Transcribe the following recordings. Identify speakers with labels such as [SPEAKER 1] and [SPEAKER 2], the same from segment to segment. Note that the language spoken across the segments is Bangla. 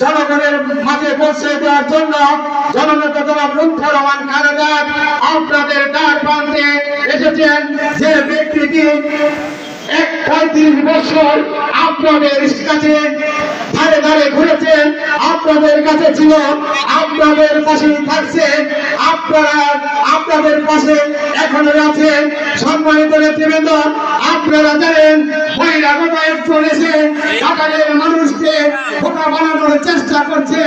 [SPEAKER 1] জনগণের মাঝে পৌঁছে দেওয়ার জন্য জননেতা জনাব লুৎফর রহমান খালেদা আপনাদের দ্বার প্রান্তে এসেছেন। যে ব্যক্তিটি 35 বছর আপনাদের কাছে ধারে ধারে ঘুরেছেন, আপনাদের কাছে ছিল, আপনাদের পাশে থাকছে, আপনারা আপনাদের পাশে এখনো আছেন। সম্মানিত নেতৃবৃন্দ, আপনারা জানেন বহিরাগত একজন এসে ঢাকার মানুষকে বোকা বানানোর চেষ্টা করছে।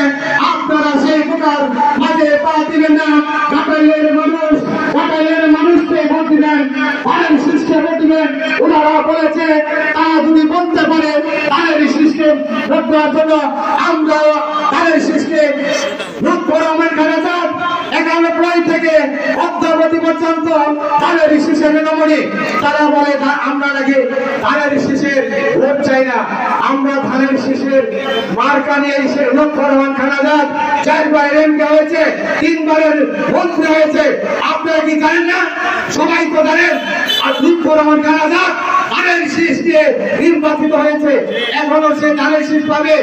[SPEAKER 1] আপনারা সেই বোকার মাঝে পা দিবেন না। ঢাকার মানুষকে ভোট দিবেন, ধানের শীষকে ভোট দিবেন। ওনারা বলেছে তারা যদি বলতে পারে ধানের শীষকে ভোট দেওয়ার জন্য, আমরা ধানের শীষকে লুৎফর রহমান খালেদা 91 থেকে অদ্যাবধি পর্যন্ত ধানের শীষের নমুনি। তারা বলে আমরা নাকি ধানের শীষের ভোট চাই না, আমরা ধানের শীষের মার্কা নিয়ে এসে লুৎফর রহমান খালেদা 4 বার এমপি হয়েছে, 3 বারের মন্ত্রী হয়েছে। আপনারা কি জানেন না? সবাই তো জানেন। আর লুৎফর রহমান খালেদা ধানের শীষ দিয়ে নির্বাচিত হয়েছে, এখনো সে ধানের শীষ পাবে।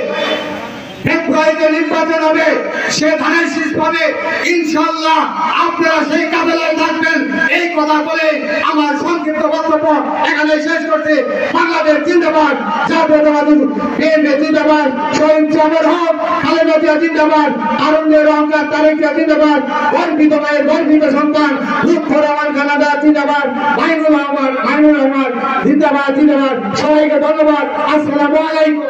[SPEAKER 1] ফেব্রুয়ারিতে নির্বাচন হবে, সে ধানের শীষ পাবে ইনশাআল্লাহ। আপনারা সেই কাফেলায় থাকবেন। এই কথা বলে আমার সংক্ষিপ্ত বক্তব্য এখানে শেষ করতে, বাংলাদেশ জিন্দাবাদ, জাতীয়তাবাদী বিএনপি জিন্দাবাদ, শহীদ জামর হক, খালেদা জিয়া জিন্দাবাদ, আনন্দের অহংকার তারেক জিয়া জিন্দাবাদ, গর্বিত মায়ের গর্বিত সন্তান লুৎফর রহমান খালেদা জিন্দাবাদ, মাইনুল রহমান জিন্দাবাদ জিন্দাবাদ। সবাইকে ধন্যবাদ। আসসালামু আলাইকুম।